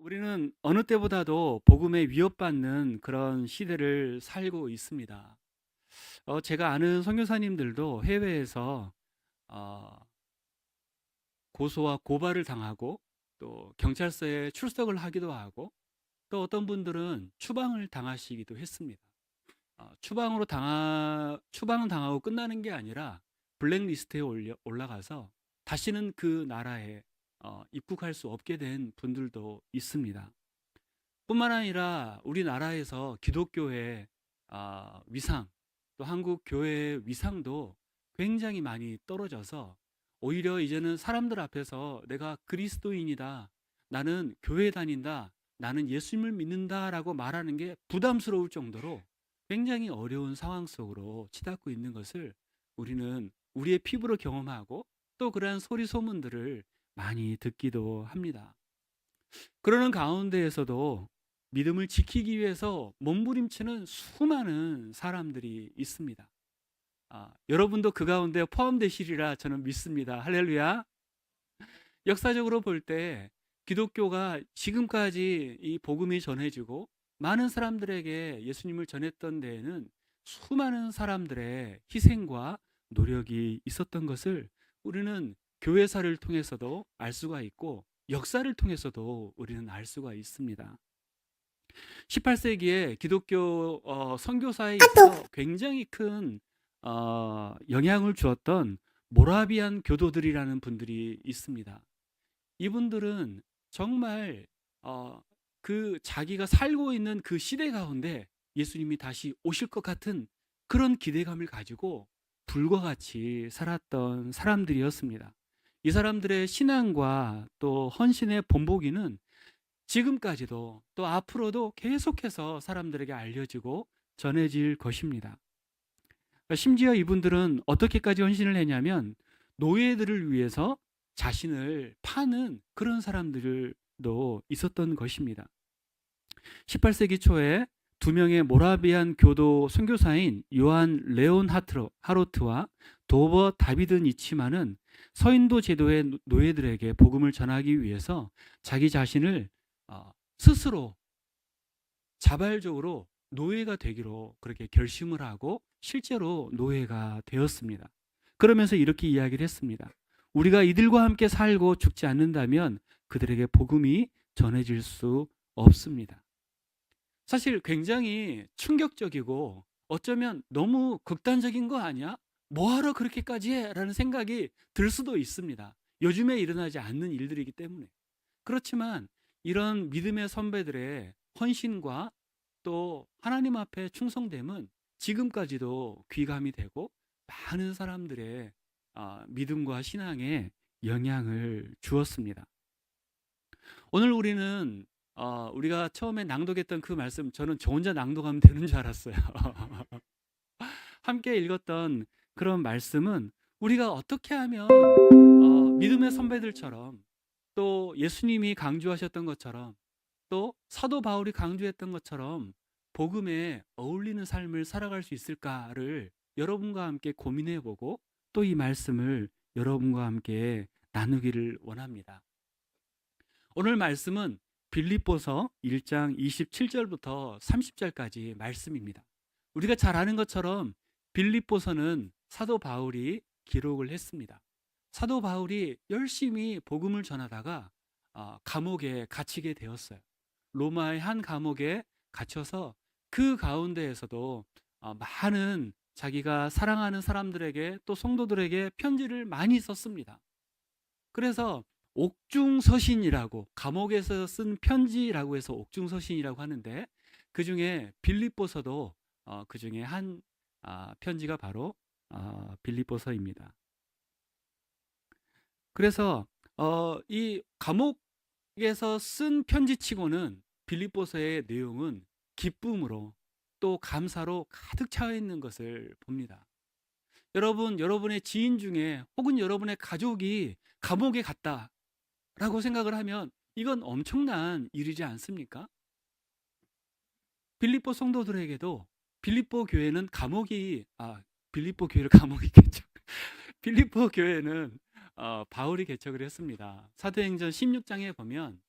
우리는 어느 때보다도 복음에 위협받는 그런 시대를 살고 있습니다. 제가 아는 선교사님들도 해외에서 어, 고소와 고발을 당하고 또 경찰서에 출석을 하기도 하고 또 어떤 분들은 추방을 당하시기도 했습니다. 추방을 당하고 끝나는 게 아니라 블랙리스트에 올라가서 다시는 그 나라에 입국할 수 없게 된 분들도 있습니다. 뿐만 아니라 우리나라에서 기독교의 위상, 또 한국 교회의 위상도 굉장히 많이 떨어져서 오히려 이제는 사람들 앞에서 내가 그리스도인이다, 나는 교회 다닌다, 나는 예수님을 믿는다라고 말하는 게 부담스러울 정도로 굉장히 어려운 상황 속으로 치닫고 있는 것을 우리는 우리의 피부로 경험하고 또 그러한 소리 소문들을 많이 듣기도 합니다. 그러는 가운데에서도 믿음을 지키기 위해서 몸부림치는 수많은 사람들이 있습니다. 여러분도 그 가운데 포함되시리라 저는 믿습니다. 할렐루야. 역사적으로 볼 때 기독교가 지금까지 이 복음이 전해지고 많은 사람들에게 예수님을 전했던 데에는 수많은 사람들의 희생과 노력이 있었던 것을 우리는 교회사를 통해서도 알 수가 있고 역사를 통해서도 우리는 알 수가 있습니다. 18세기에 기독교 선교사에 있어서 굉장히 큰 영향을 주었던 모라비안 교도들이라는 분들이 있습니다. 이분들은 정말 어, 그 자기가 살고 있는 그 시대 가운데 예수님이 다시 오실 것 같은 그런 기대감을 가지고 불과 같이 살았던 사람들이었습니다. 이 사람들의 신앙과 또 헌신의 본보기는 지금까지도 또 앞으로도 계속해서 사람들에게 알려지고 전해질 것입니다. 심지어 이분들은 어떻게까지 헌신을 했냐면 노예들을 위해서 자신을 파는 그런 사람들도 있었던 것입니다. 18세기 초에 두 명의 모라비안 교도 선교사인 요한 레온 하로트와 도버 다비드 니치만은 서인도 제도의 노예들에게 복음을 전하기 위해서 자기 자신을 스스로 자발적으로 노예가 되기로 그렇게 결심을 하고 실제로 노예가 되었습니다. 그러면서 이렇게 이야기를 했습니다. 우리가 이들과 함께 살고 죽지 않는다면 그들에게 복음이 전해질 수 없습니다. 사실 굉장히 충격적이고 어쩌면 너무 극단적인 거 아니야? 뭐하러 그렇게까지 해? 라는 생각이 들 수도 있습니다. 요즘에 일어나지 않는 일들이기 때문에. 그렇지만 이런 믿음의 선배들의 헌신과 또 하나님 앞에 충성됨은 지금까지도 귀감이 되고 많은 사람들의 믿음과 신앙에 영향을 주었습니다. 오늘 우리는 우리가 처음에 낭독했던 그 말씀, 저는 저 혼자 낭독하면 되는 줄 알았어요. 함께 읽었던 그런 말씀은 우리가 어떻게 하면 믿음의 선배들처럼 또 예수님이 강조하셨던 것처럼 또 사도 바울이 강조했던 것처럼 복음에 어울리는 삶을 살아갈 수 있을까를 여러분과 함께 고민해 보고 또 이 말씀을 여러분과 함께 나누기를 원합니다. 오늘 말씀은 빌립보서 1장 27절부터 30절까지 말씀입니다. 우리가 잘 아는 것처럼 빌립보서는 사도 바울이 기록을 했습니다. 사도 바울이 열심히 복음을 전하다가 감옥에 갇히게 되었어요. 로마의 한 감옥에 갇혀서 그 가운데에서도 많은 자기가 사랑하는 사람들에게 또 성도들에게 편지를 많이 썼습니다. 그래서 옥중서신이라고, 감옥에서 쓴 편지라고 해서 옥중서신이라고 하는데 그 중에 빌립보서도 그 중에 한 편지가 바로 빌립보서입니다. 그래서 이 감옥에서 쓴 편지치고는 빌립보서의 내용은 기쁨으로 또 감사로 가득 차 있는 것을 봅니다. 여러분, 여러분의 지인 중에 혹은 여러분의 가족이 감옥에 갔다라고 생각을 하면 이건 엄청난 일이지 않습니까? 빌립보 성도들에게도 빌립보 교회는 빌립보 교회를 감옥이겠죠. 빌립보 교회는 바울이 개척을 했습니다. 사도행전 16장에 보면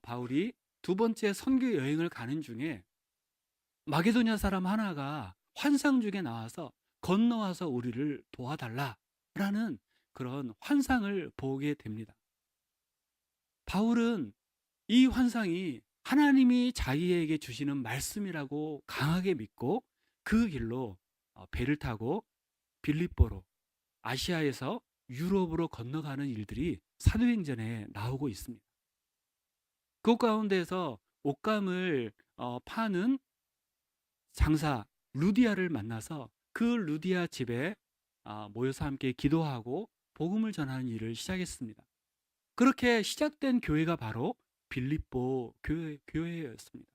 바울이 두 번째 선교 여행을 가는 중에 마게도냐 사람 하나가 환상 중에 나와서 건너와서 우리를 도와달라라는 그런 환상을 보게 됩니다. 바울은 이 환상이 하나님이 자기에게 주시는 말씀이라고 강하게 믿고 그 길로 배를 타고 빌립보로, 아시아에서 유럽으로 건너가는 일들이 사도행전에 나오고 있습니다. 그 가운데서 옷감을 파는 장사 루디아를 만나서 그 루디아 집에 모여서 함께 기도하고 복음을 전하는 일을 시작했습니다. 그렇게 시작된 교회가 바로 빌립보 교회였습니다.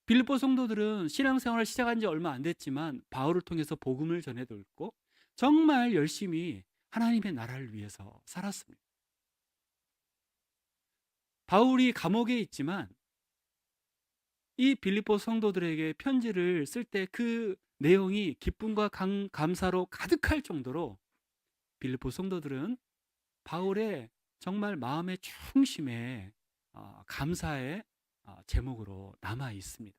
빌립보 성도들은 신앙생활을 시작한 지 얼마 안 됐지만 바울을 통해서 복음을 전해드렸고 정말 열심히 하나님의 나라를 위해서 살았습니다. 바울이 감옥에 있지만 이 빌립보 성도들에게 편지를 쓸 때 그 내용이 기쁨과 감사로 가득할 정도로 빌립보 성도들은 바울의 정말 마음의 중심에 감사의 제목으로 남아 있습니다.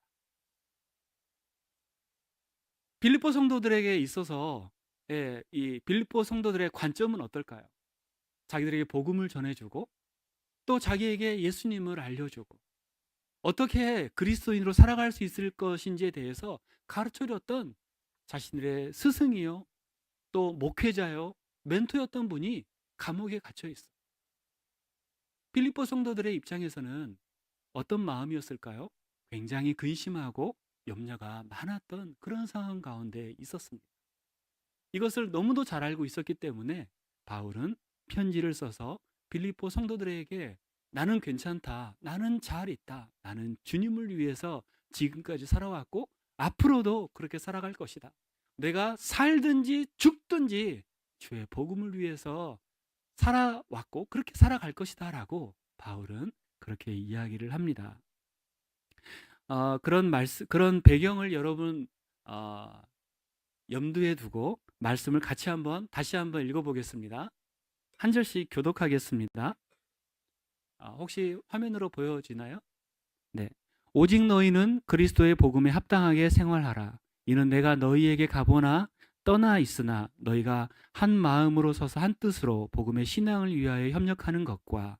빌립보 성도들에게 있어서 이 빌립보 성도들의 관점은 어떨까요? 자기들에게 복음을 전해주고 또 자기에게 예수님을 알려주고 어떻게 그리스도인으로 살아갈 수 있을 것인지에 대해서 가르쳐줬던 자신들의 스승이요 또 목회자요 멘토였던 분이 감옥에 갇혀 있어요. 빌립보 성도들의 입장에서는 어떤 마음이었을까요? 굉장히 근심하고 염려가 많았던 그런 상황 가운데 있었습니다. 이것을 너무도 잘 알고 있었기 때문에 바울은 편지를 써서 빌립보 성도들에게 나는 괜찮다, 나는 잘 있다, 나는 주님을 위해서 지금까지 살아왔고 앞으로도 그렇게 살아갈 것이다. 내가 살든지 죽든지 주의 복음을 위해서 살아왔고 그렇게 살아갈 것이다 라고 바울은 그렇게 이야기를 합니다. 그런 배경을 여러분 염두에 두고 말씀을 다시 한번 읽어보겠습니다. 한 절씩 교독하겠습니다. 혹시 화면으로 보여지나요? 네. 오직 너희는 그리스도의 복음에 합당하게 생활하라. 이는 내가 너희에게 가보나 떠나 있으나 너희가 한 마음으로 서서 한 뜻으로 복음의 신앙을 위하여 협력하는 것과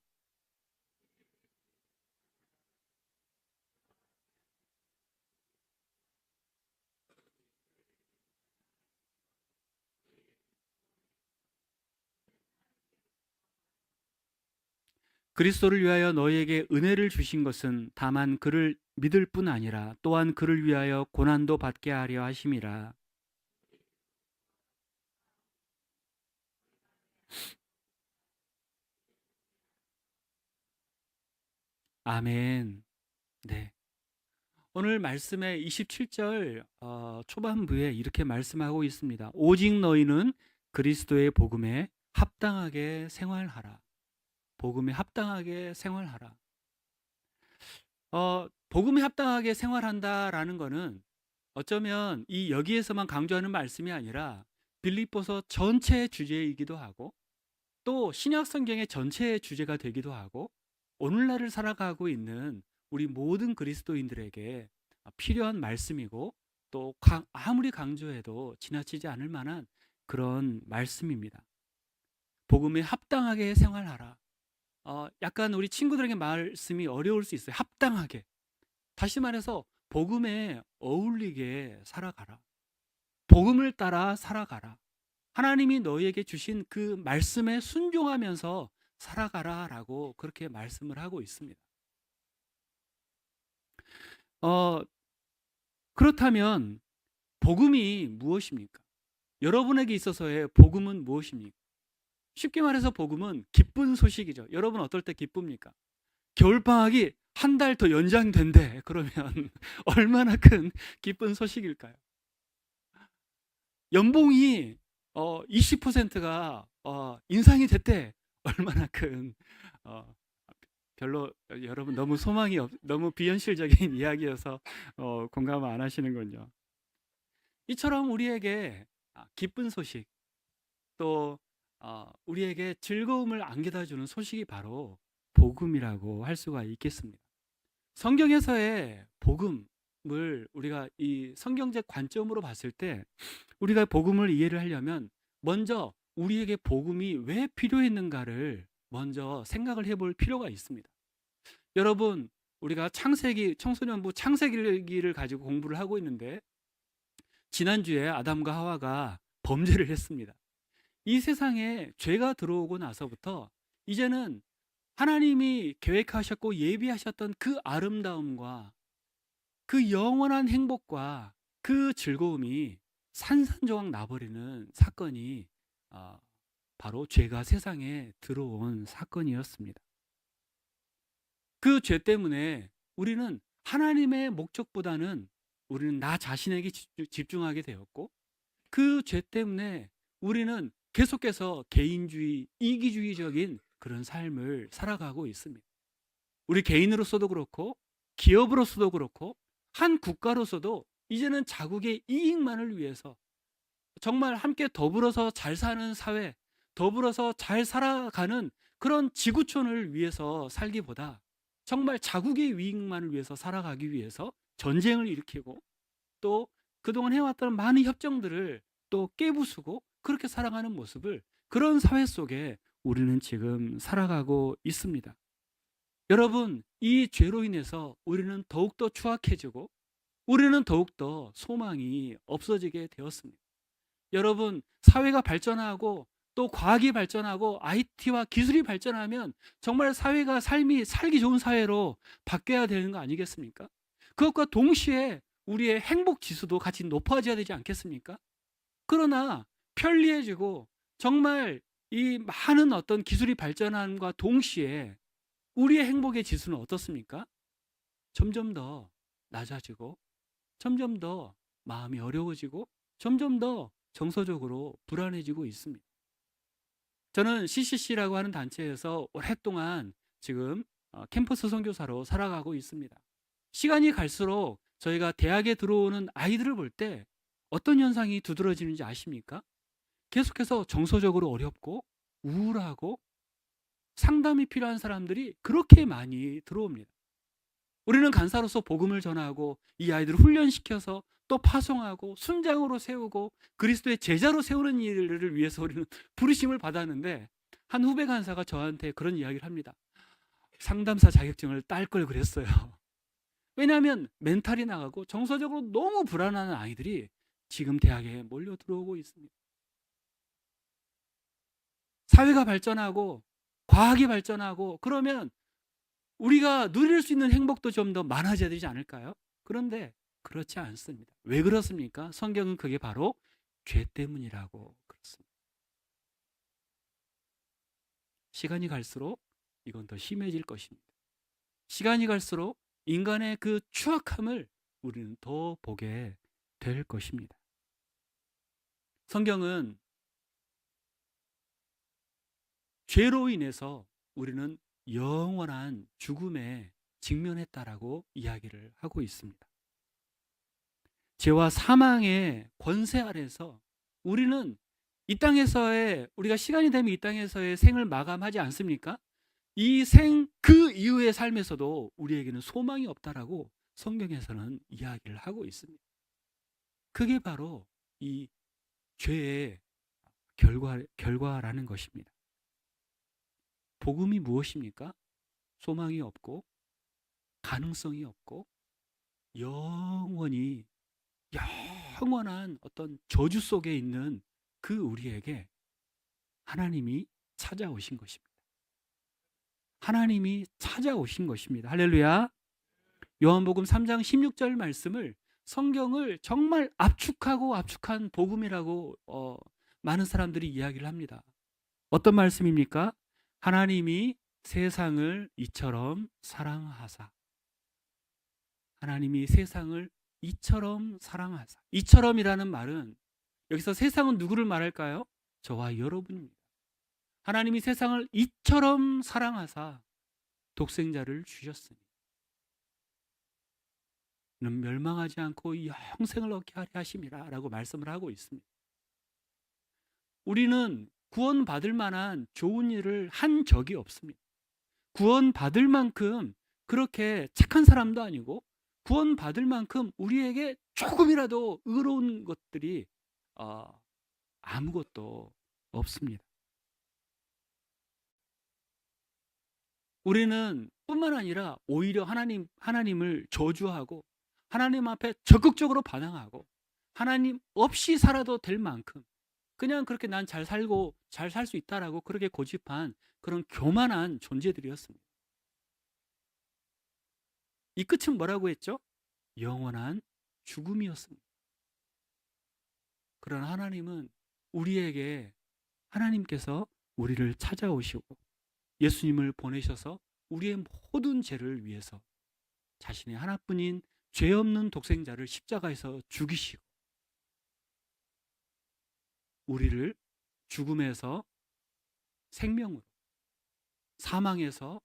그리스도를 위하여 너희에게 은혜를 주신 것은 다만 그를 믿을 뿐 아니라 또한 그를 위하여 고난도 받게 하려 하심이라. 아멘. 네. 오늘 말씀의 27절 초반부에 이렇게 말씀하고 있습니다. 오직 너희는 그리스도의 복음에 합당하게 생활하라. 복음에 합당하게 생활하라. 복음에 합당하게 생활한다라는 것은 어쩌면 이 여기에서만 강조하는 말씀이 아니라 빌립보서 전체의 주제이기도 하고 또 신약 성경의 전체의 주제가 되기도 하고 오늘날을 살아가고 있는 우리 모든 그리스도인들에게 필요한 말씀이고 또 아무리 강조해도 지나치지 않을 만한 그런 말씀입니다. 복음에 합당하게 생활하라. 약간 우리 친구들에게 말씀이 어려울 수 있어요. 합당하게. 다시 말해서 복음에 어울리게 살아가라. 복음을 따라 살아가라. 하나님이 너희에게 주신 그 말씀에 순종하면서 살아가라라고 그렇게 말씀을 하고 있습니다. 그렇다면 복음이 무엇입니까? 여러분에게 있어서의 복음은 무엇입니까? 쉽게 말해서 복음은 기쁜 소식이죠. 여러분 어떨 때 기쁩니까? 겨울방학이 한 달 더 연장된대. 그러면 얼마나 큰 기쁜 소식일까요? 연봉이 20%가 인상이 됐대. 얼마나 큰 별로 여러분 너무 너무 비현실적인 이야기여서 공감을 안 하시는군요. 이처럼 우리에게 기쁜 소식 또 우리에게 즐거움을 안겨다 주는 소식이 바로 복음이라고 할 수가 있겠습니다. 성경에서의 복음을 우리가 이 성경적 관점으로 봤을 때 우리가 복음을 이해를 하려면 먼저 우리에게 복음이 왜 필요했는가를 먼저 생각을 해볼 필요가 있습니다. 여러분, 우리가 창세기, 청소년부 창세기를 가지고 공부를 하고 있는데 지난주에 아담과 하와가 범죄를 했습니다. 이 세상에 죄가 들어오고 나서부터 이제는 하나님이 계획하셨고 예비하셨던 그 아름다움과 그 영원한 행복과 그 즐거움이 산산조각 나버리는 사건이 바로 죄가 세상에 들어온 사건이었습니다. 그 죄 때문에 우리는 하나님의 목적보다는 우리는 나 자신에게 집중하게 되었고, 그 죄 때문에 우리는 계속해서 개인주의, 이기주의적인 그런 삶을 살아가고 있습니다. 우리 개인으로서도 그렇고 기업으로서도 그렇고 한 국가로서도 이제는 자국의 이익만을 위해서 정말 함께 더불어서 잘 사는 사회, 더불어서 잘 살아가는 그런 지구촌을 위해서 살기보다 정말 자국의 이익만을 위해서 살아가기 위해서 전쟁을 일으키고 또 그동안 해왔던 많은 협정들을 또 깨부수고 그렇게 살아가는 모습을, 그런 사회 속에 우리는 지금 살아가고 있습니다. 여러분, 이 죄로 인해서 우리는 더욱더 추악해지고 우리는 더욱더 소망이 없어지게 되었습니다. 여러분, 사회가 발전하고 또 과학이 발전하고 IT와 기술이 발전하면 정말 사회가 살기 좋은 사회로 바뀌어야 되는 거 아니겠습니까? 그것과 동시에 우리의 행복 지수도 같이 높아져야 되지 않겠습니까? 그러나 편리해지고 정말 이 많은 어떤 기술이 발전함과 동시에 우리의 행복의 지수는 어떻습니까? 점점 더 낮아지고 점점 더 마음이 어려워지고 점점 더 정서적으로 불안해지고 있습니다. 저는 CCC라고 하는 단체에서 오랫동안 지금 캠퍼스 선교사로 살아가고 있습니다. 시간이 갈수록 저희가 대학에 들어오는 아이들을 볼 때 어떤 현상이 두드러지는지 아십니까? 계속해서 정서적으로 어렵고 우울하고 상담이 필요한 사람들이 그렇게 많이 들어옵니다. 우리는 간사로서 복음을 전하고 이 아이들을 훈련시켜서 또 파송하고 순장으로 세우고 그리스도의 제자로 세우는 일을 위해서 우리는 부르심을 받았는데, 한 후배 간사가 저한테 그런 이야기를 합니다. 상담사 자격증을 딸 걸 그랬어요. 왜냐하면 멘탈이 나가고 정서적으로 너무 불안한 아이들이 지금 대학에 몰려 들어오고 있습니다. 사회가 발전하고 과학이 발전하고 그러면 우리가 누릴 수 있는 행복도 좀 더 많아져야 되지 않을까요? 그런데 그렇지 않습니다. 왜 그렇습니까? 성경은 그게 바로 죄 때문이라고 그렇습니다. 시간이 갈수록 이건 더 심해질 것입니다. 시간이 갈수록 인간의 그 추악함을 우리는 더 보게 될 것입니다. 성경은 죄로 인해서 우리는 영원한 죽음에 직면했다라고 이야기를 하고 있습니다. 죄와 사망의 권세 아래서 우리는 이 땅에서의, 우리가 시간이 되면 이 땅에서의 생을 마감하지 않습니까? 이 그 이후의 삶에서도 우리에게는 소망이 없다라고 성경에서는 이야기를 하고 있습니다. 그게 바로 이 죄의 결과라는 것입니다. 복음이 무엇입니까? 소망이 없고 가능성이 없고 영원한 어떤 저주 속에 있는 그 우리에게 하나님이 찾아오신 것입니다. 하나님이 찾아오신 것입니다. 할렐루야. 요한복음 3장 16절 말씀을, 성경을 정말 압축한 복음이라고 많은 사람들이 이야기를 합니다. 어떤 말씀입니까? 하나님이 세상을 이처럼 사랑하사. 하나님이 세상을 이처럼 사랑하사. 이처럼이라는 말은 여기서 세상은 누구를 말할까요? 저와 여러분입니다. 하나님이 세상을 이처럼 사랑하사 독생자를 주셨으니 는 멸망하지 않고 영생을 얻게 하려 하심이라 라고 말씀을 하고 있습니다. 우리는 구원받을 만한 좋은 일을 한 적이 없습니다. 구원받을 만큼 그렇게 착한 사람도 아니고 구원받을 만큼 우리에게 조금이라도 의로운 것들이 어, 아무것도 없습니다. 우리는 뿐만 아니라 오히려 하나님을 저주하고 하나님 앞에 적극적으로 반항하고 하나님 없이 살아도 될 만큼 그냥 그렇게 난 잘 살고 잘 살 수 있다라고 그렇게 고집한 그런 교만한 존재들이었습니다. 이 끝은 뭐라고 했죠? 영원한 죽음이었습니다. 그러나 하나님께서 우리를 찾아오시고 예수님을 보내셔서 우리의 모든 죄를 위해서 자신의 하나뿐인 죄 없는 독생자를 십자가에서 죽이시고 우리를 죽음에서 생명으로, 사망에서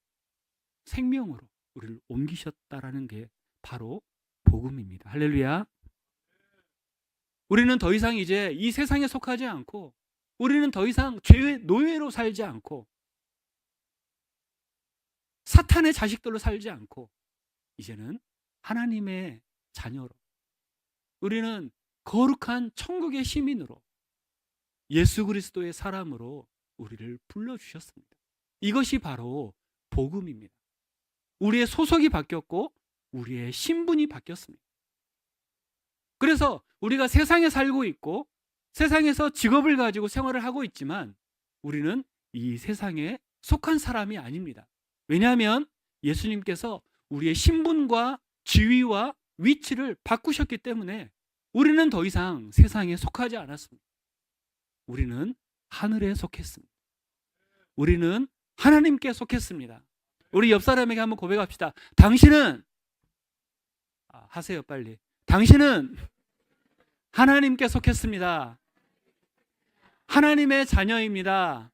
생명으로 우리를 옮기셨다라는 게 바로 복음입니다. 할렐루야. 우리는 더 이상 이제 이 세상에 속하지 않고 우리는 더 이상 죄의 노예로 살지 않고 사탄의 자식들로 살지 않고 이제는 하나님의 자녀로 우리는 거룩한 천국의 시민으로 예수 그리스도의 사람으로 우리를 불러주셨습니다. 이것이 바로 복음입니다. 우리의 소속이 바뀌었고 우리의 신분이 바뀌었습니다. 그래서 우리가 세상에 살고 있고 세상에서 직업을 가지고 생활을 하고 있지만 우리는 이 세상에 속한 사람이 아닙니다. 왜냐하면 예수님께서 우리의 신분과 지위와 위치를 바꾸셨기 때문에 우리는 더 이상 세상에 속하지 않았습니다. 우리는 하늘에 속했습니다. 우리는 하나님께 속했습니다. 우리 옆 사람에게 한번 고백합시다. 당신은 하세요 빨리. 당신은 하나님께 속했습니다. 하나님의 자녀입니다.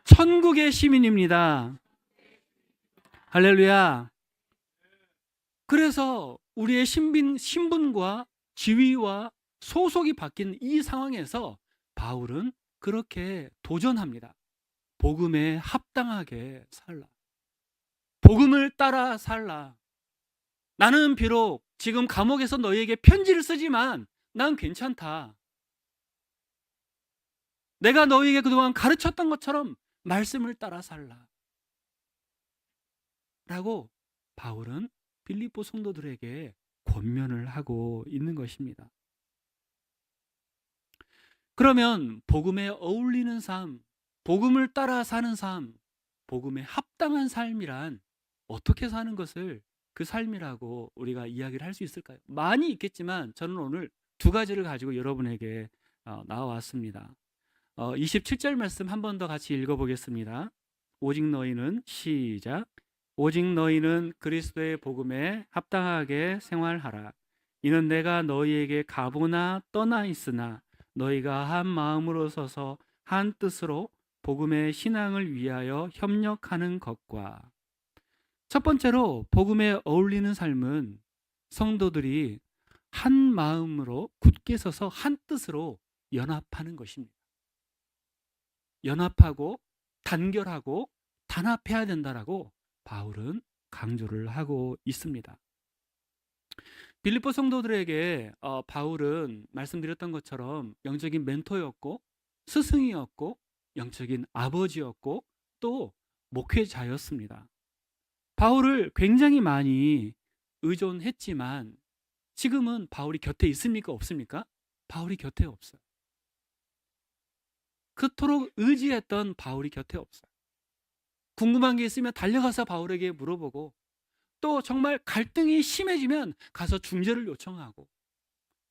천국의 시민입니다. 할렐루야. 그래서 우리의 신분과 지위와 소속이 바뀐 이 상황에서 바울은 그렇게 도전합니다. 복음에 합당하게 살라. 복음을 따라 살라. 나는 비록 지금 감옥에서 너희에게 편지를 쓰지만 난 괜찮다. 내가 너희에게 그동안 가르쳤던 것처럼 말씀을 따라 살라. 라고 바울은 빌립보 성도들에게 권면을 하고 있는 것입니다. 그러면 복음에 어울리는 삶, 복음을 따라 사는 삶, 복음에 합당한 삶이란 어떻게 사는 것을 그 삶이라고 우리가 이야기를 할 수 있을까요? 많이 있겠지만 저는 오늘 두 가지를 가지고 여러분에게 나와왔습니다. 27절 말씀 한 번 더 같이 읽어보겠습니다. 오직 너희는 시작. 오직 너희는 그리스도의 복음에 합당하게 생활하라. 이는 내가 너희에게 가보나 떠나 있으나 너희가 한 마음으로 서서 한 뜻으로 복음의 신앙을 위하여 협력하는 것과. 첫 번째로 복음에 어울리는 삶은 성도들이 한 마음으로 굳게 서서 한 뜻으로 연합하는 것입니다. 연합하고 단결하고 단합해야 된다라고 바울은 강조를 하고 있습니다. 빌립보 성도들에게 바울은 말씀드렸던 것처럼 영적인 멘토였고 스승이었고 영적인 아버지였고 또 목회자였습니다. 바울을 굉장히 많이 의존했지만 지금은 바울이 곁에 있습니까? 없습니까? 바울이 곁에 없어요. 그토록 의지했던 바울이 곁에 없어요. 궁금한 게 있으면 달려가서 바울에게 물어보고 또 정말 갈등이 심해지면 가서 중재를 요청하고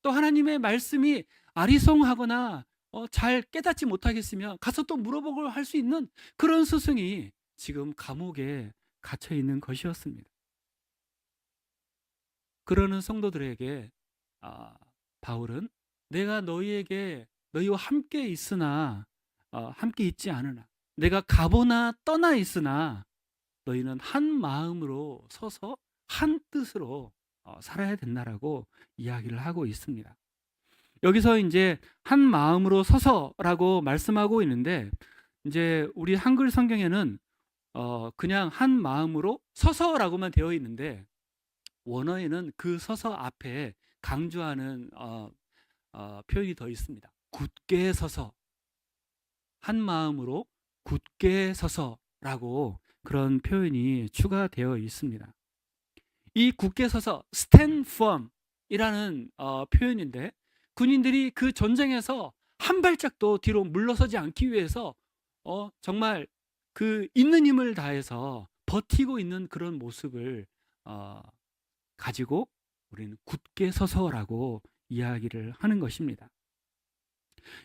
또 하나님의 말씀이 아리송하거나 잘 깨닫지 못하겠으면 가서 또 물어보고 할 수 있는 그런 스승이 지금 감옥에 갇혀 있는 것이었습니다. 그러는 성도들에게 바울은 내가 너희와 함께 있으나 함께 있지 않으나 내가 가보나 떠나 있으나 너희는 한 마음으로 서서 한 뜻으로 살아야 된다라고 이야기를 하고 있습니다. 여기서 이제 한 마음으로 서서라고 말씀하고 있는데 이제 우리 한글 성경에는 그냥 한 마음으로 서서라고만 되어 있는데 원어에는 그 서서 앞에 강조하는 표현이 더 있습니다. 굳게 서서, 한 마음으로 굳게 서서라고 그런 표현이 추가되어 있습니다. 이 굳게 서서 stand firm이라는 표현인데 군인들이 그 전쟁에서 한 발짝도 뒤로 물러서지 않기 위해서 정말 그 있는 힘을 다해서 버티고 있는 그런 모습을 가지고 우리는 굳게 서서라고 이야기를 하는 것입니다.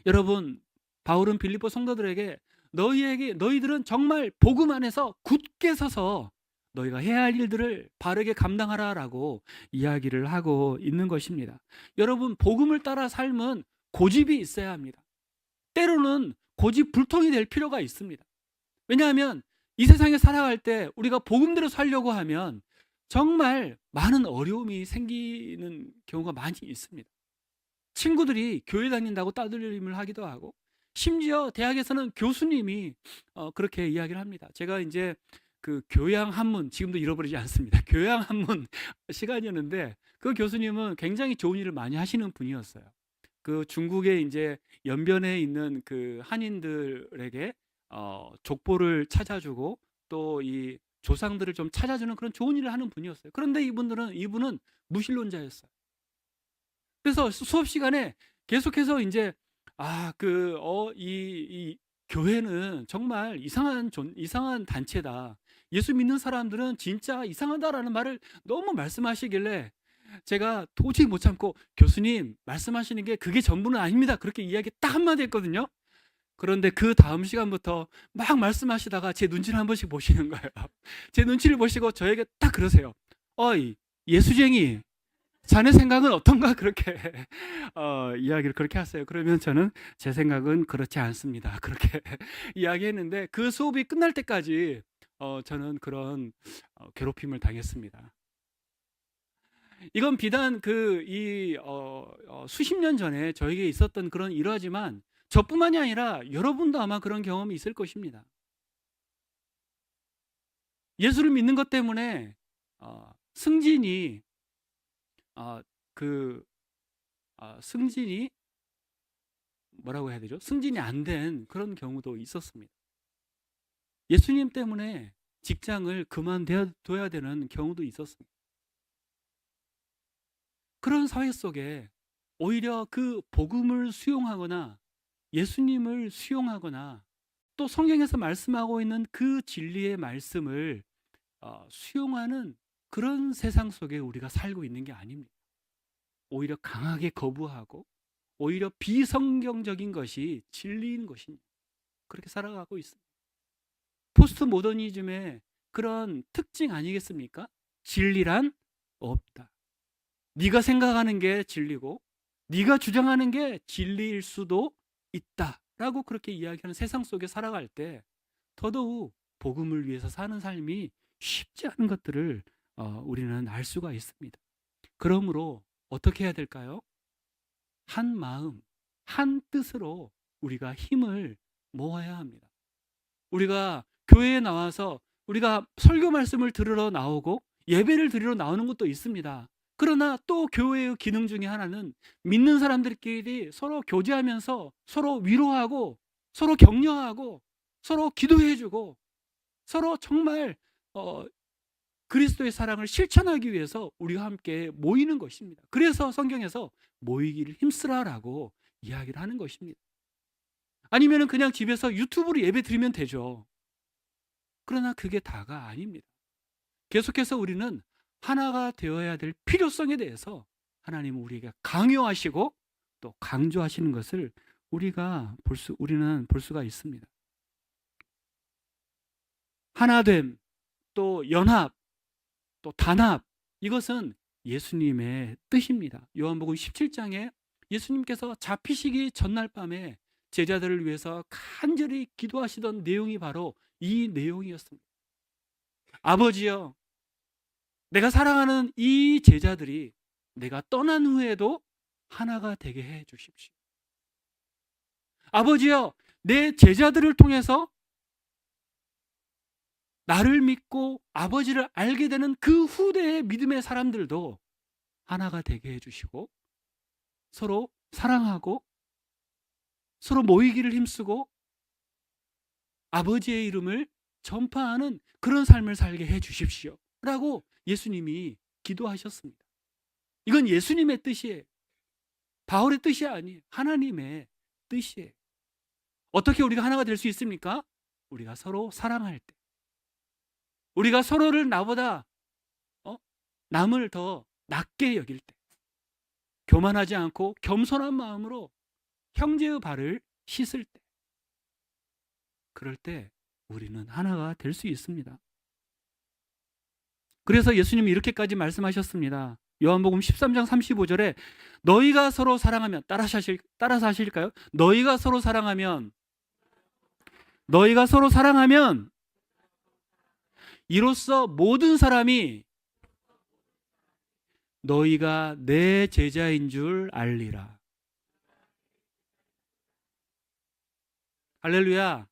여러분, 바울은 빌립보 성도들에게 너희들은 정말 복음 안에서 굳게 서서 너희가 해야 할 일들을 바르게 감당하라라고 이야기를 하고 있는 것입니다. 여러분, 복음을 따라 삶은 고집이 있어야 합니다. 때로는 고집 불통이 될 필요가 있습니다. 왜냐하면 이 세상에 살아갈 때 우리가 복음대로 살려고 하면 정말 많은 어려움이 생기는 경우가 많이 있습니다. 친구들이 교회 다닌다고 따돌림을 하기도 하고 심지어 대학에서는 교수님이 그렇게 이야기를 합니다. 제가 이제 그 교양 한문, 지금도 잃어버리지 않습니다. 교양 한문 시간이었는데 그 교수님은 굉장히 좋은 일을 많이 하시는 분이었어요. 그 중국에 이제 연변에 있는 그 한인들에게 족보를 찾아주고 또 이 조상들을 좀 찾아주는 그런 좋은 일을 하는 분이었어요. 그런데 이분은 무신론자였어요. 그래서 수업 시간에 계속해서 이제 이 교회는 정말 이상한 단체다. 예수 믿는 사람들은 진짜 이상하다라는 말을 너무 말씀하시길래 제가 도저히 못 참고 교수님 말씀하시는 게 그게 전부는 아닙니다. 그렇게 이야기 딱 한마디 했거든요. 그런데 그 다음 시간부터 막 말씀하시다가 제 눈치를 한 번씩 보시는 거예요. 제 눈치를 보시고 저에게 딱 그러세요. 어이, 예수쟁이. 자네 생각은 어떤가? 그렇게 이야기를 그렇게 하세요. 그러면 저는 제 생각은 그렇지 않습니다. 그렇게 이야기했는데 그 수업이 끝날 때까지 저는 그런 괴롭힘을 당했습니다. 이건 비단 수십 년 전에 저에게 있었던 그런 일화지만 저뿐만이 아니라 여러분도 아마 그런 경험이 있을 것입니다. 예수를 믿는 것 때문에 승진이 승진이 뭐라고 해야 되죠? 승진이 안 된 그런 경우도 있었습니다. 예수님 때문에 직장을 그만둬야 되는 경우도 있었습니다. 그런 사회 속에 오히려 그 복음을 수용하거나 예수님을 수용하거나 또 성경에서 말씀하고 있는 그 진리의 말씀을 수용하는 그런 세상 속에 우리가 살고 있는 게 아닙니다. 오히려 강하게 거부하고 오히려 비성경적인 것이 진리인 것입니다. 그렇게 살아가고 있습니다. 포스트 모더니즘의 그런 특징 아니겠습니까? 진리란 없다. 네가 생각하는 게 진리고 네가 주장하는 게 진리일 수도 있다라고 그렇게 이야기하는 세상 속에 살아갈 때 더더욱 복음을 위해서 사는 삶이 쉽지 않은 것들을 우리는 알 수가 있습니다. 그러므로 어떻게 해야 될까요? 한 마음, 한 뜻으로 우리가 힘을 모아야 합니다. 우리가 교회에 나와서 우리가 설교 말씀을 들으러 나오고 예배를 드리러 나오는 것도 있습니다. 그러나 또 교회의 기능 중에 하나는 믿는 사람들끼리 서로 교제하면서 서로 위로하고 서로 격려하고 서로 기도해주고 서로 정말 그리스도의 사랑을 실천하기 위해서 우리가 함께 모이는 것입니다. 그래서 성경에서 모이기를 힘쓰라라고 이야기를 하는 것입니다. 아니면 그냥 집에서 유튜브로 예배 드리면 되죠. 그러나 그게 다가 아닙니다. 계속해서 우리는 하나가 되어야 될 필요성에 대해서 하나님은 우리에게 강요하시고 또 강조하시는 것을 우리는 볼 수가 있습니다. 하나됨, 또 연합, 또 단합, 이것은 예수님의 뜻입니다. 요한복음 17장에 예수님께서 잡히시기 전날 밤에 제자들을 위해서 간절히 기도하시던 내용이 바로 이 내용이었습니다. 아버지여, 내가 사랑하는 이 제자들이 내가 떠난 후에도 하나가 되게 해 주십시오. 아버지여, 내 제자들을 통해서 나를 믿고 아버지를 알게 되는 그 후대의 믿음의 사람들도 하나가 되게 해주시고 서로 사랑하고 서로 모이기를 힘쓰고 아버지의 이름을 전파하는 그런 삶을 살게 해 주십시오 라고 예수님이 기도하셨습니다. 이건 예수님의 뜻이에요. 바울의 뜻이 아니에요. 하나님의 뜻이에요. 어떻게 우리가 하나가 될 수 있습니까? 우리가 서로 사랑할 때, 우리가 서로를 나보다 남을 더 낮게 여길 때, 교만하지 않고 겸손한 마음으로 형제의 발을 씻을 때, 그럴 때 우리는 하나가 될 수 있습니다. 그래서 예수님이 이렇게까지 말씀하셨습니다. 요한복음 13장 35절에 너희가 서로 사랑하면, 따라서 하실까요? 너희가 서로 사랑하면 이로써 모든 사람이 너희가 내 제자인 줄 알리라. 할렐루야.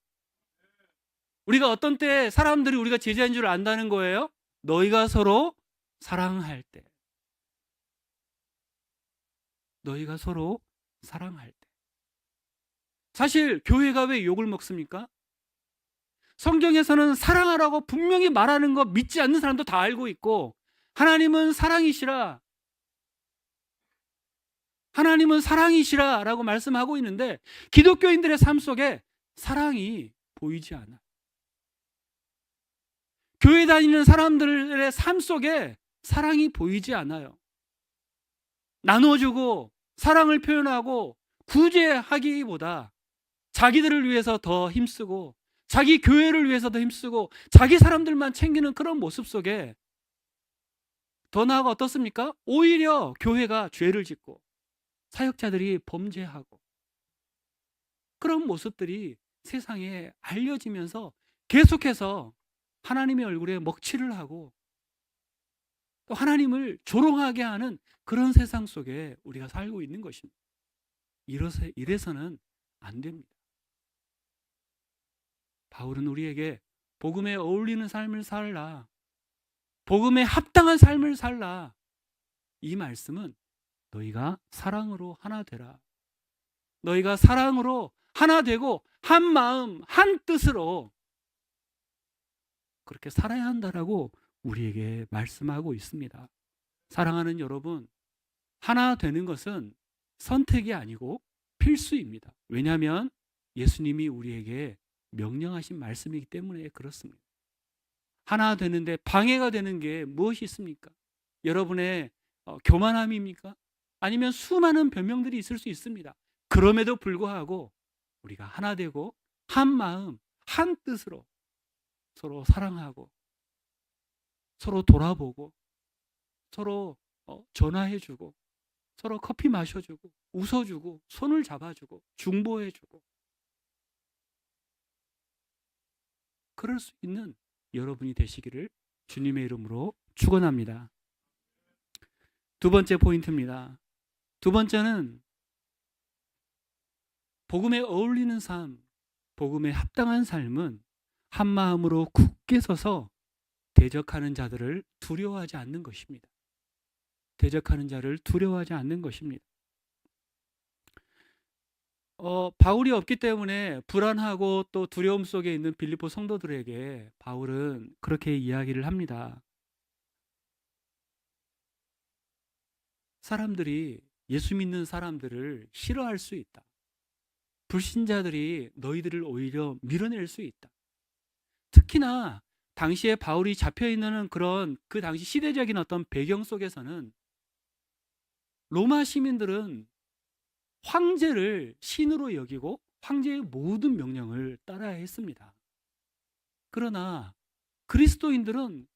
우리가 어떤 때 사람들이 우리가 제자인 줄 안다는 거예요? 너희가 서로 사랑할 때. 너희가 서로 사랑할 때. 사실 교회가 왜 욕을 먹습니까? 성경에서는 사랑하라고 분명히 말하는 거 믿지 않는 사람도 다 알고 있고, 하나님은 사랑이시라 라고 말씀하고 있는데 기독교인들의 삶 속에 사랑이 보이지 않아. 교회 다니는 사람들의 삶 속에 사랑이 보이지 않아요. 나눠주고 사랑을 표현하고 구제하기보다 자기들을 위해서 더 힘쓰고 자기 교회를 위해서 더 힘쓰고 자기 사람들만 챙기는 그런 모습 속에 더 나아가 어떻습니까? 오히려 교회가 죄를 짓고 사역자들이 범죄하고 그런 모습들이 세상에 알려지면서 계속해서 하나님의 얼굴에 먹칠을 하고 또 하나님을 조롱하게 하는 그런 세상 속에 우리가 살고 있는 것입니다. 이래서는 안 됩니다. 바울은 우리에게 복음에 어울리는 삶을 살라, 복음에 합당한 삶을 살라, 이 말씀은 너희가 사랑으로 하나 되라, 너희가 사랑으로 하나 되고 한 마음 한 뜻으로 그렇게 살아야 한다라고 우리에게 말씀하고 있습니다. 사랑하는 여러분, 하나 되는 것은 선택이 아니고 필수입니다. 왜냐하면 예수님이 우리에게 명령하신 말씀이기 때문에 그렇습니다. 하나 되는데 방해가 되는 게 무엇이 있습니까? 여러분의 교만함입니까? 아니면 수많은 변명들이 있을 수 있습니다. 그럼에도 불구하고 우리가 하나 되고 한 마음 한 뜻으로 서로 사랑하고 서로 돌아보고 서로 전화해주고 서로 커피 마셔주고 웃어주고 손을 잡아주고 중보해주고 그럴 수 있는 여러분이 되시기를 주님의 이름으로 축원합니다. 두 번째 포인트입니다. 두 번째는 복음에 어울리는 삶, 복음에 합당한 삶은 한 마음으로 굳게 서서 대적하는 자들을 두려워하지 않는 것입니다. 대적하는 자를 두려워하지 않는 것입니다. 바울이 없기 때문에 불안하고 또 두려움 속에 있는 빌립보 성도들에게 바울은 그렇게 이야기를 합니다. 사람들이 예수 믿는 사람들을 싫어할 수 있다. 불신자들이 너희들을 오히려 밀어낼 수 있다. 특히나 당시에 바울이 잡혀있는 그런 그 당시 시대적인 어떤 배경 속에서는 로마 시민들은 황제를 신으로 여기고 황제의 모든 명령을 따라야 했습니다. 그러나 그리스도인들은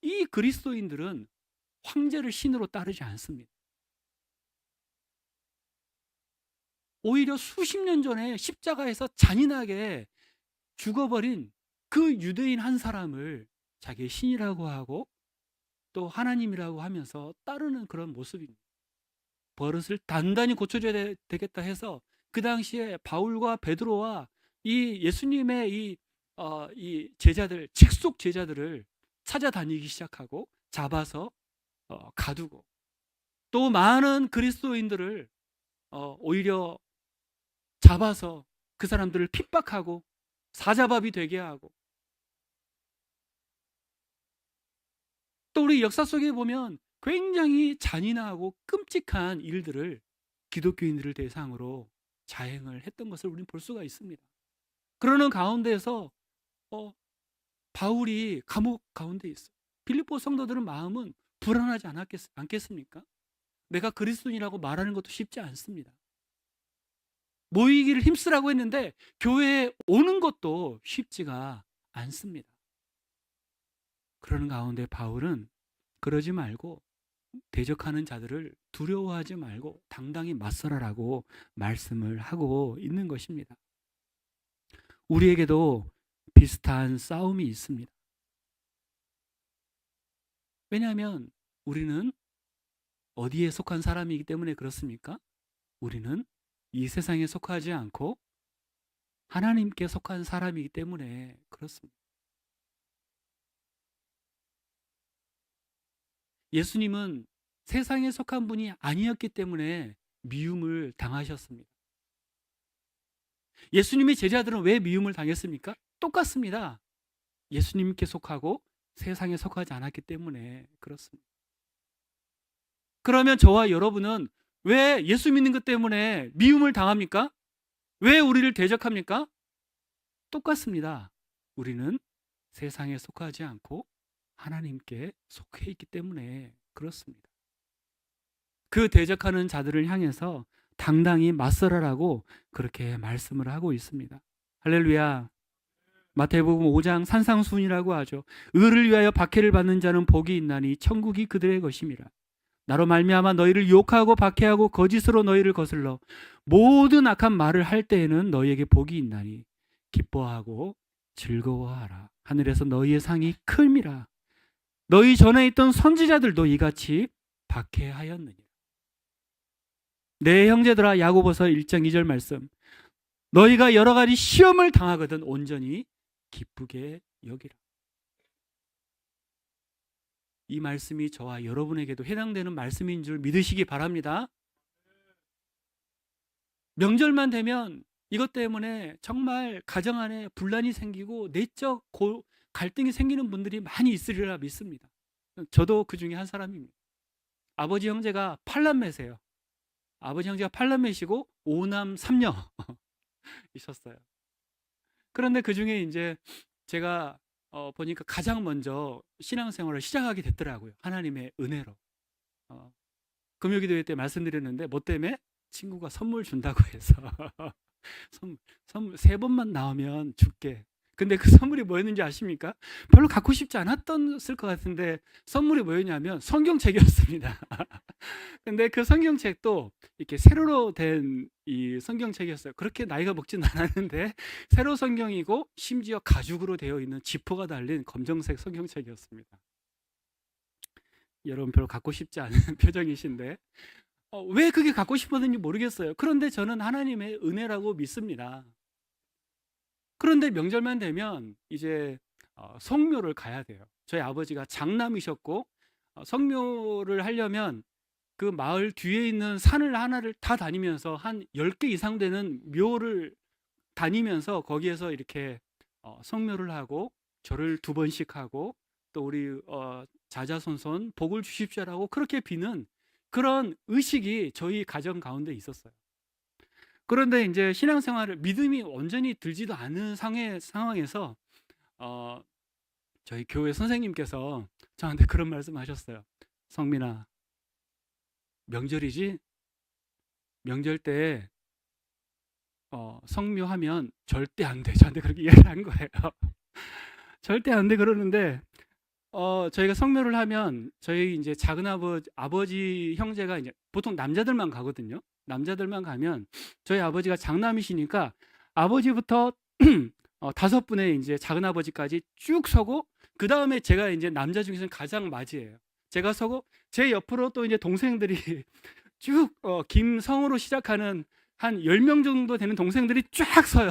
황제를 신으로 따르지 않습니다. 오히려 수십 년 전에 십자가에서 잔인하게 죽어버린 그 유대인 한 사람을 자기의 신이라고 하고 또 하나님이라고 하면서 따르는 그런 모습입니다. 버릇을 단단히 고쳐줘야 되겠다 해서 그 당시에 바울과 베드로와 이 예수님의 이 제자들, 직속 제자들을 찾아다니기 시작하고 잡아서 가두고, 또 많은 그리스도인들을 오히려 잡아서 그 사람들을 핍박하고 사자밥이 되게 하고, 또 우리 역사 속에 보면 굉장히 잔인하고 끔찍한 일들을 기독교인들을 대상으로 자행을 했던 것을 우리는 볼 수가 있습니다. 그러는 가운데에서 바울이 감옥 가운데 있어요. 빌립보 성도들은 마음은 불안하지 않겠습니까? 내가 그리스도인이라고 말하는 것도 쉽지 않습니다. 모이기를 힘쓰라고 했는데 교회에 오는 것도 쉽지가 않습니다. 그러는 가운데 바울은 그러지 말고 대적하는 자들을 두려워하지 말고 당당히 맞서라라고 말씀을 하고 있는 것입니다. 우리에게도 비슷한 싸움이 있습니다. 왜냐하면 우리는 어디에 속한 사람이기 때문에 그렇습니까? 우리는 이 세상에 속하지 않고 하나님께 속한 사람이기 때문에 그렇습니다. 예수님은 세상에 속한 분이 아니었기 때문에 미움을 당하셨습니다. 예수님의 제자들은 왜 미움을 당했습니까? 똑같습니다. 예수님께 속하고 세상에 속하지 않았기 때문에 그렇습니다. 그러면 저와 여러분은 왜 예수 믿는 것 때문에 미움을 당합니까? 왜 우리를 대적합니까? 똑같습니다. 우리는 세상에 속하지 않고 하나님께 속해 있기 때문에 그렇습니다. 그 대적하는 자들을 향해서 당당히 맞서라라고 그렇게 말씀을 하고 있습니다. 할렐루야. 마태복음 5장 산상수훈이라고 하죠. 의를 위하여 박해를 받는 자는 복이 있나니 천국이 그들의 것임이라. 나로 말미암아 너희를 욕하고 박해하고 거짓으로 너희를 거슬러 모든 악한 말을 할 때에는 너희에게 복이 있나니 기뻐하고 즐거워하라. 하늘에서 너희의 상이 클미라. 너희 전에 있던 선지자들도 이같이 박해하였느니라. 내 형제들아, 야고보서 1장 2절 말씀. 너희가 여러 가지 시험을 당하거든 온전히 기쁘게 여기라. 이 말씀이 저와 여러분에게도 해당되는 말씀인 줄 믿으시기 바랍니다. 명절만 되면 이것 때문에 정말 가정 안에 분란이 생기고 내적 갈등이 생기는 분들이 많이 있으리라 믿습니다. 저도 그 중에 한 사람입니다. 아버지 형제가 8남매세요. 아버지 형제가 8남매시고 5남 3녀 있었어요. 그런데 그 중에 이제 제가 보니까 가장 먼저 신앙생활을 시작하게 됐더라고요. 하나님의 은혜로. 금요기도회 때 말씀드렸는데 뭐 때문에? 친구가 선물 준다고 해서 선물 3번만 나오면 줄게. 근데 그 선물이 뭐였는지 아십니까? 별로 갖고 싶지 않았을 것 같은데 선물이 뭐였냐면 성경책이었습니다. 근데 그 성경책도 이렇게 세로로 된 이 성경책이었어요. 그렇게 나이가 먹진 않았는데 세로 성경이고 심지어 가죽으로 되어 있는 지퍼가 달린 검정색 성경책이었습니다. 여러분 별로 갖고 싶지 않은 표정이신데 왜 그게 갖고 싶었는지 모르겠어요. 그런데 저는 하나님의 은혜라고 믿습니다. 그런데 명절만 되면 이제 성묘를 가야 돼요. 저희 아버지가 장남이셨고 성묘를 하려면 그 마을 뒤에 있는 산을 하나를 다 다니면서 한 10개 이상 되는 묘를 다니면서 거기에서 이렇게 성묘를 하고 절을 2번씩 하고 또 우리 자자손손 복을 주십시오라고 그렇게 비는 그런 의식이 저희 가정 가운데 있었어요. 그런데 이제 신앙생활을 믿음이 온전히 들지도 않은 상황에서 저희 교회 선생님께서 저한테 그런 말씀하셨어요. 성민아, 명절이지? 명절 때 성묘하면 절대 안 돼. 저한테 그렇게 이야기를 한 거예요. 절대 안 돼 그러는데 저희가 성묘를 하면 저희 이제 작은 아버지 형제가 이제 보통 남자들만 가거든요. 남자들만 가면 저희 아버지가 장남이시니까 아버지부터 5분의 이제 작은 아버지까지 쭉 서고 그 다음에 제가 이제 남자 중에서는 가장 맞이에요. 제가 서고 제 옆으로 또 이제 동생들이 쭉 김성으로 시작하는 한 10명 정도 되는 동생들이 쫙 서요.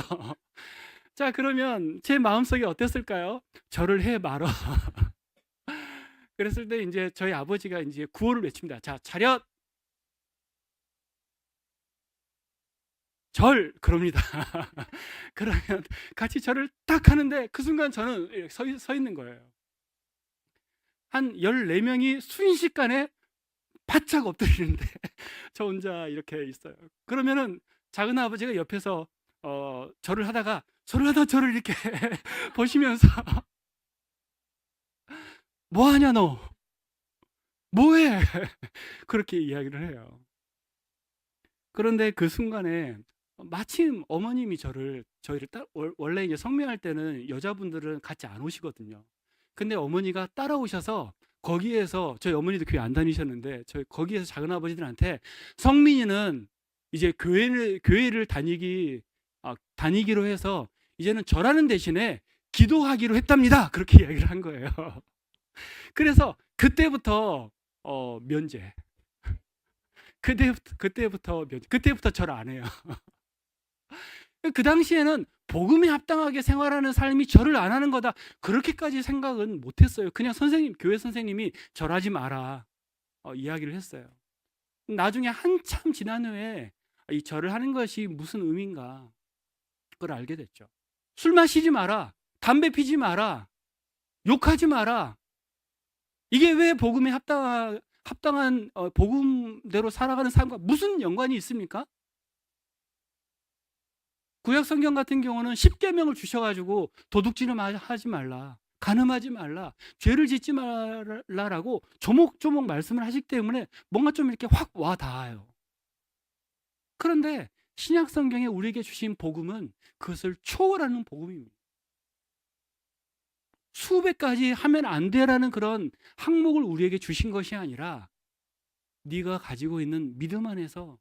자, 그러면 제 마음속에 어땠을까요? 저를 해 말어. 그랬을 때 이제 저희 아버지가 이제 구호를 외칩니다. 자, 차렷! 절! 그럽니다. 그러면 같이 절을 딱 하는데 그 순간 저는 이렇게 서 있는 거예요. 한 14명이 순식간에 바짝 엎드리는데 저 혼자 이렇게 있어요. 그러면은 작은 아버지가 옆에서 절을 하다가 저를 이렇게 보시면서 뭐 하냐 너? 뭐 해? 그렇게 이야기를 해요. 그런데 그 순간에 마침 어머님이 저희를 원래 이제 성명할 때는 여자분들은 같이 안 오시거든요. 근데 어머니가 따라오셔서 거기에서 저희 어머니도 교회 안 다니셨는데 저희 거기에서 작은 아버지들한테 성민이는 이제 교회를 다니기로 해서 이제는 절하는 대신에 기도하기로 했답니다. 그렇게 이야기를 한 거예요. 그래서 그때부터 면제. 그때부터 절 안 해요. 그 당시에는 복음에 합당하게 생활하는 삶이 절을 안 하는 거다. 그렇게까지 생각은 못 했어요. 그냥 교회 선생님이 절하지 마라. 이야기를 했어요. 나중에 한참 지난 후에 이 절을 하는 것이 무슨 의미인가 그걸 알게 됐죠. 술 마시지 마라. 담배 피지 마라. 욕하지 마라. 이게 왜 복음에 합당한 복음대로 살아가는 삶과 무슨 연관이 있습니까? 구약 성경 같은 경우는 10계명을 주셔가지고 도둑질을 하지 말라, 간음하지 말라, 죄를 짓지 말라라고 조목조목 말씀을 하시기 때문에 뭔가 좀 이렇게 확 와 닿아요. 그런데 신약 성경에 우리에게 주신 복음은 그것을 초월하는 복음입니다. 수백 가지 하면 안 되라는 그런 항목을 우리에게 주신 것이 아니라 네가 가지고 있는 믿음 안에서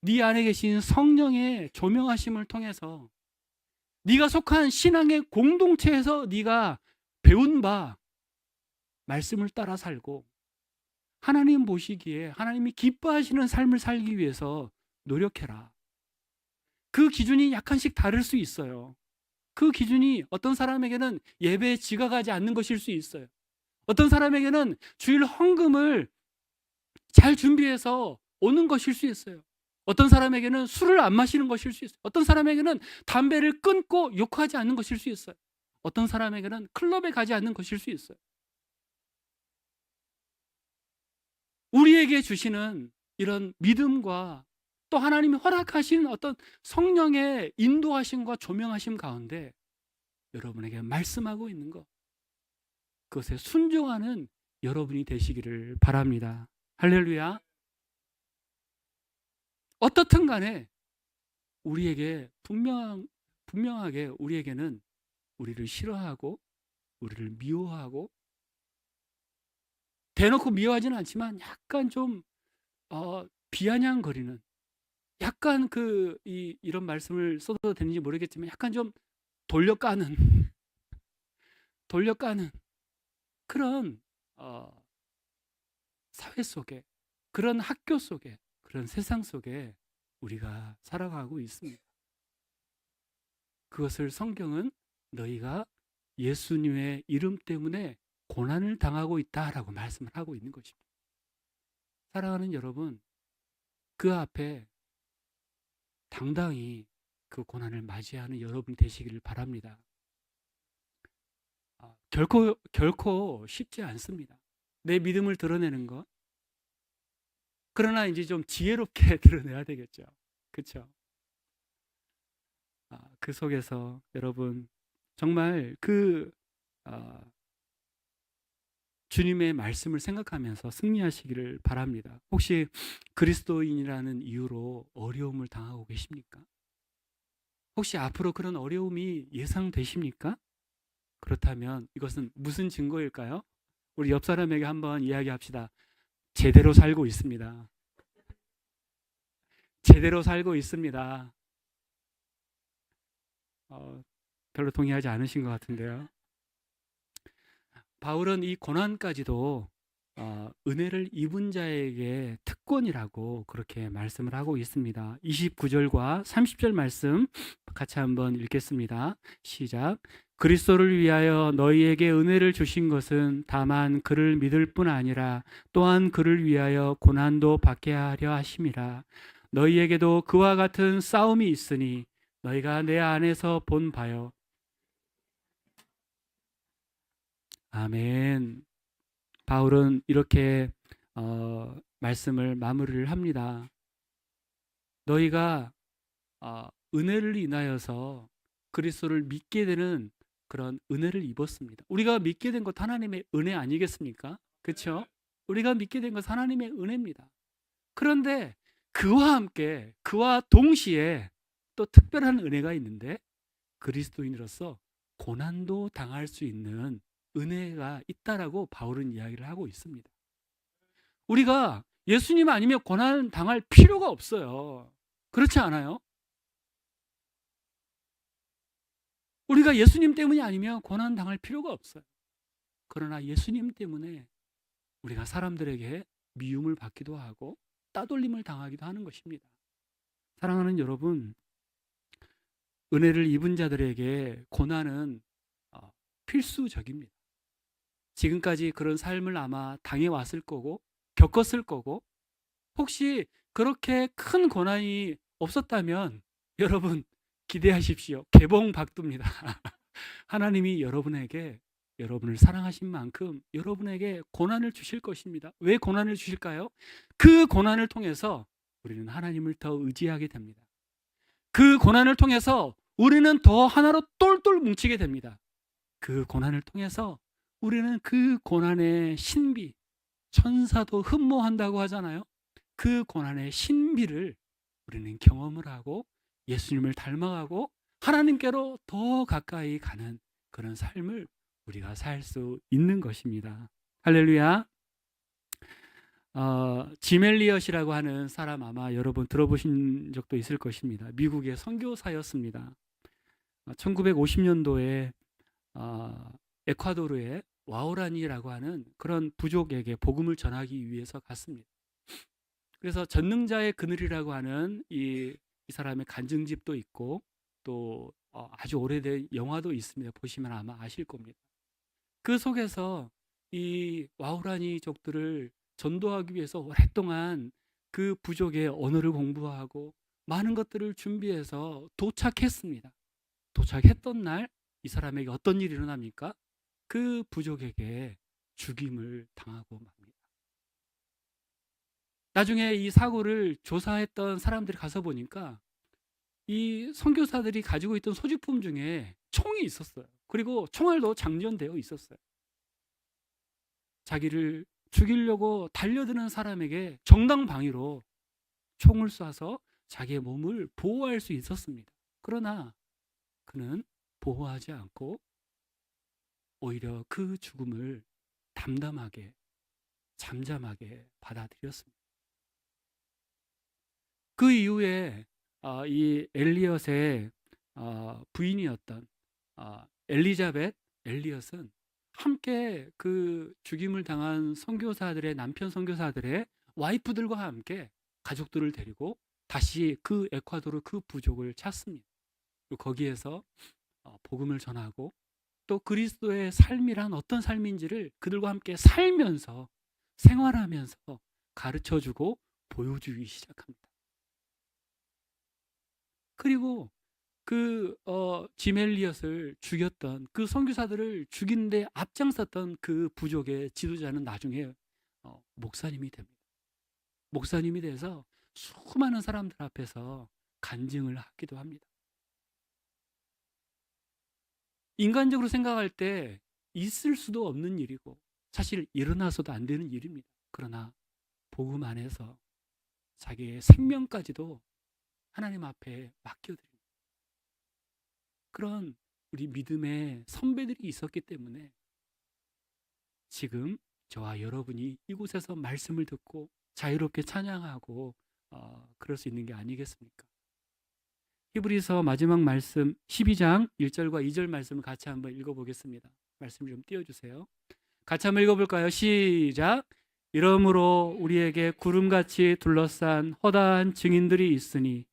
네 안에 계신 성령의 조명하심을 통해서 네가 속한 신앙의 공동체에서 네가 배운 바 말씀을 따라 살고 하나님 보시기에 하나님이 기뻐하시는 삶을 살기 위해서 노력해라. 그 기준이 약간씩 다를 수 있어요. 그 기준이 어떤 사람에게는 예배에 지각하지 않는 것일 수 있어요. 어떤 사람에게는 주일 헌금을 잘 준비해서 오는 것일 수 있어요. 어떤 사람에게는 술을 안 마시는 것일 수 있어요. 어떤 사람에게는 담배를 끊고 욕하지 않는 것일 수 있어요. 어떤 사람에게는 클럽에 가지 않는 것일 수 있어요. 우리에게 주시는 이런 믿음과 또 하나님이 허락하신 어떤 성령의 인도하심과 조명하심 가운데 여러분에게 말씀하고 있는 것, 그것에 순종하는 여러분이 되시기를 바랍니다. 할렐루야. 어떻든 간에 우리에게 분명하게 우리에게는 우리를 싫어하고 우리를 미워하고 대놓고 미워하지는 않지만 약간 좀 비아냥거리는, 약간 이런 말씀을 써도 되는지 모르겠지만 약간 좀 돌려까는 그런 사회 속에, 그런 학교 속에, 그런 세상 속에 우리가 살아가고 있습니다. 그것을 성경은 너희가 예수님의 이름 때문에 고난을 당하고 있다라고 말씀을 하고 있는 것입니다. 사랑하는 여러분, 그 앞에 당당히 그 고난을 맞이하는 여러분이 되시기를 바랍니다. 결코 쉽지 않습니다. 내 믿음을 드러내는 것. 그러나 이제 좀 지혜롭게 드러내야 되겠죠. 그렇죠? 그 속에서 여러분 정말 주님의 말씀을 생각하면서 승리하시기를 바랍니다. 혹시 그리스도인이라는 이유로 어려움을 당하고 계십니까? 혹시 앞으로 그런 어려움이 예상되십니까? 그렇다면 이것은 무슨 증거일까요? 우리 옆 사람에게 한번 이야기합시다. 제대로 살고 있습니다. 제대로 살고 있습니다. 별로 동의하지 않으신 것 같은데요. 바울은 이 고난까지도 은혜를 입은 자에게 특권이라고 그렇게 말씀을 하고 있습니다. 29절과 30절 말씀 같이 한번 읽겠습니다. 시작. 그리스도를 위하여 너희에게 은혜를 주신 것은 다만 그를 믿을 뿐 아니라 또한 그를 위하여 고난도 받게 하려 하심이라. 너희에게도 그와 같은 싸움이 있으니 너희가 내 안에서 본 바요. 아멘. 바울은 이렇게 말씀을 마무리를 합니다. 너희가 은혜를 인하여서 그리스도를 믿게 되는 그런 은혜를 입었습니다. 우리가 믿게 된 것 하나님의 은혜 아니겠습니까? 그렇죠? 우리가 믿게 된 것 하나님의 은혜입니다. 그런데 그와 함께 그와 동시에 또 특별한 은혜가 있는데 그리스도인으로서 고난도 당할 수 있는 은혜가 있다라고 바울은 이야기를 하고 있습니다. 우리가 예수님 아니면 고난 당할 필요가 없어요. 그렇지 않아요? 우리가 예수님 때문이 아니면 고난 당할 필요가 없어요. 그러나 예수님 때문에 우리가 사람들에게 미움을 받기도 하고 따돌림을 당하기도 하는 것입니다. 사랑하는 여러분, 은혜를 입은 자들에게 고난은 필수적입니다. 지금까지 그런 삶을 아마 당해왔을 거고 겪었을 거고 혹시 그렇게 큰 고난이 없었다면 여러분 기대하십시오. 개봉 박두입니다. 하나님이 여러분에게 여러분을 사랑하신 만큼 여러분에게 고난을 주실 것입니다. 왜 고난을 주실까요? 그 고난을 통해서 우리는 하나님을 더 의지하게 됩니다. 그 고난을 통해서 우리는 더 하나로 똘똘 뭉치게 됩니다. 그 고난을 통해서 우리는 그 고난의 신비, 천사도 흠모한다고 하잖아요. 그 고난의 신비를 우리는 경험을 하고 예수님을 닮아가고 하나님께로 더 가까이 가는 그런 삶을 우리가 살 수 있는 것입니다. 할렐루야. 짐 엘리엇이라고 하는 사람 아마 여러분 들어보신 적도 있을 것입니다. 미국의 선교사였습니다. 1950년도에 에콰도르의 와오라니라고 하는 그런 부족에게 복음을 전하기 위해서 갔습니다. 그래서 전능자의 그늘이라고 하는 이 사람의 간증집도 있고 또 아주 오래된 영화도 있습니다. 보시면 아마 아실 겁니다. 그 속에서 이 와우라니족들을 전도하기 위해서 오랫동안 그 부족의 언어를 공부하고 많은 것들을 준비해서 도착했습니다. 도착했던 날 이 사람에게 어떤 일이 일어납니까? 그 부족에게 죽임을 당하고 맙니다. 나중에 이 사고를 조사했던 사람들이 가서 보니까 이 선교사들이 가지고 있던 소지품 중에 총이 있었어요. 그리고 총알도 장전되어 있었어요. 자기를 죽이려고 달려드는 사람에게 정당방위로 총을 쏴서 자기의 몸을 보호할 수 있었습니다. 그러나 그는 보호하지 않고 오히려 그 죽음을 담담하게 잠잠하게 받아들였습니다. 그 이후에 이 엘리엇의 부인이었던 엘리자벳 엘리엇은 함께 그 죽임을 당한 선교사들의 남편 선교사들의 와이프들과 함께 가족들을 데리고 다시 그 에콰도르 그 부족을 찾습니다. 거기에서 복음을 전하고 또 그리스도의 삶이란 어떤 삶인지를 그들과 함께 살면서 생활하면서 가르쳐주고 보여주기 시작합니다. 그리고 그 짐 엘리엇을 죽였던 그 선교사들을 죽이는데 앞장섰던 그 부족의 지도자는 나중에 목사님이 됩니다. 목사님이 돼서 수많은 사람들 앞에서 간증을 하기도 합니다. 인간적으로 생각할 때 있을 수도 없는 일이고 사실 일어나서도 안 되는 일입니다. 그러나 복음 안에서 자기의 생명까지도 하나님 앞에 맡겨드립니다. 그런 우리 믿음의 선배들이 있었기 때문에 지금 저와 여러분이 이곳에서 말씀을 듣고 자유롭게 찬양하고 그럴 수 있는 게 아니겠습니까? 히브리서 마지막 말씀 12장 1절과 2절 말씀을 같이 한번 읽어보겠습니다. 말씀 좀 띄워주세요. 같이 한번 읽어볼까요? 시작. 이러므로 우리에게 구름같이 둘러싼 허다한 증인들이 있으니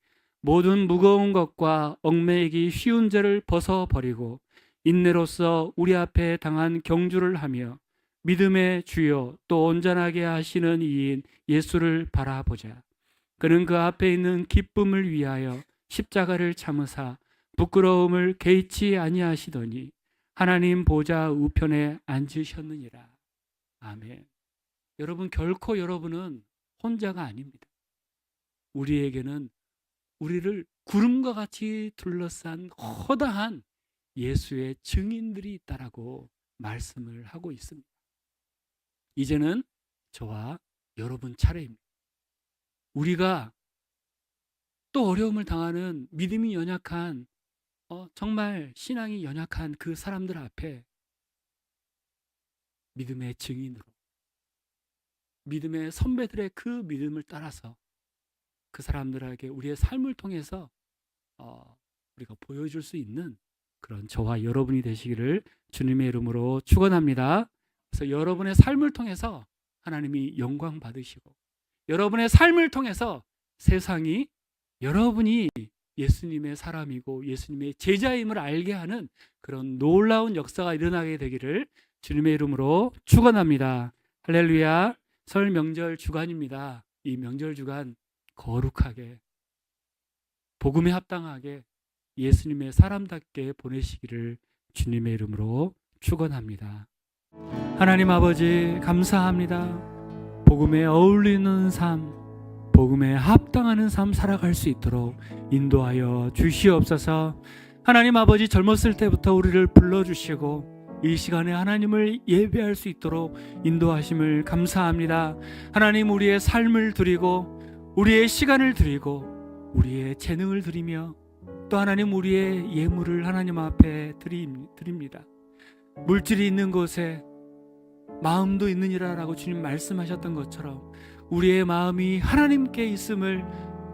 모든 무거운 것과 얽매이기 쉬운 죄를 벗어버리고 인내로서 우리 앞에 당한 경주를 하며 믿음의 주요 또 온전하게 하시는 이인 예수를 바라보자. 그는 그 앞에 있는 기쁨을 위하여 십자가를 참으사 부끄러움을 개의치 아니하시더니 하나님 보좌 우편에 앉으셨느니라. 아멘. 여러분, 결코 여러분은 혼자가 아닙니다. 우리에게는 우리를 구름과 같이 둘러싼 허다한 예수의 증인들이 있다라고 말씀을 하고 있습니다. 이제는 저와 여러분 차례입니다. 우리가 또 어려움을 당하는 믿음이 연약한 정말 신앙이 연약한 그 사람들 앞에 믿음의 증인으로, 믿음의 선배들의 그 믿음을 따라서 그 사람들에게 우리의 삶을 통해서 우리가 보여줄 수 있는 그런 저와 여러분이 되시기를 주님의 이름으로 축원합니다. 그래서 여러분의 삶을 통해서 하나님이 영광 받으시고, 여러분의 삶을 통해서 세상이 여러분이 예수님의 사람이고 예수님의 제자임을 알게 하는 그런 놀라운 역사가 일어나게 되기를 주님의 이름으로 축원합니다. 할렐루야. 설 명절 주간입니다. 이 명절 주간 거룩하게, 복음에 합당하게 예수님의 사람답게 보내시기를 주님의 이름으로 축원합니다. 하나님 아버지, 감사합니다. 복음에 어울리는 삶, 복음에 합당하는 삶 살아갈 수 있도록 인도하여 주시옵소서. 하나님 아버지, 젊었을 때부터 우리를 불러주시고 이 시간에 하나님을 예배할 수 있도록 인도하심을 감사합니다. 하나님, 우리의 삶을 드리고 우리의 시간을 드리고 우리의 재능을 드리며 또 하나님, 우리의 예물을 하나님 앞에 드립니다. 물질이 있는 곳에 마음도 있느니라 라고 주님 말씀하셨던 것처럼 우리의 마음이 하나님께 있음을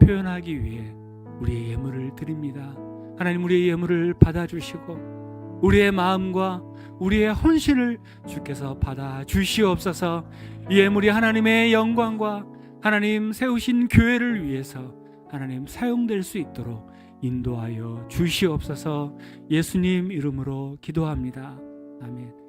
표현하기 위해 우리의 예물을 드립니다. 하나님, 우리의 예물을 받아주시고 우리의 마음과 우리의 헌신을 주께서 받아주시옵소서. 이 예물이 하나님의 영광과 하나님 세우신 교회를 위해서 하나님 사용될 수 있도록 인도하여 주시옵소서. 예수님 이름으로 기도합니다. 아멘.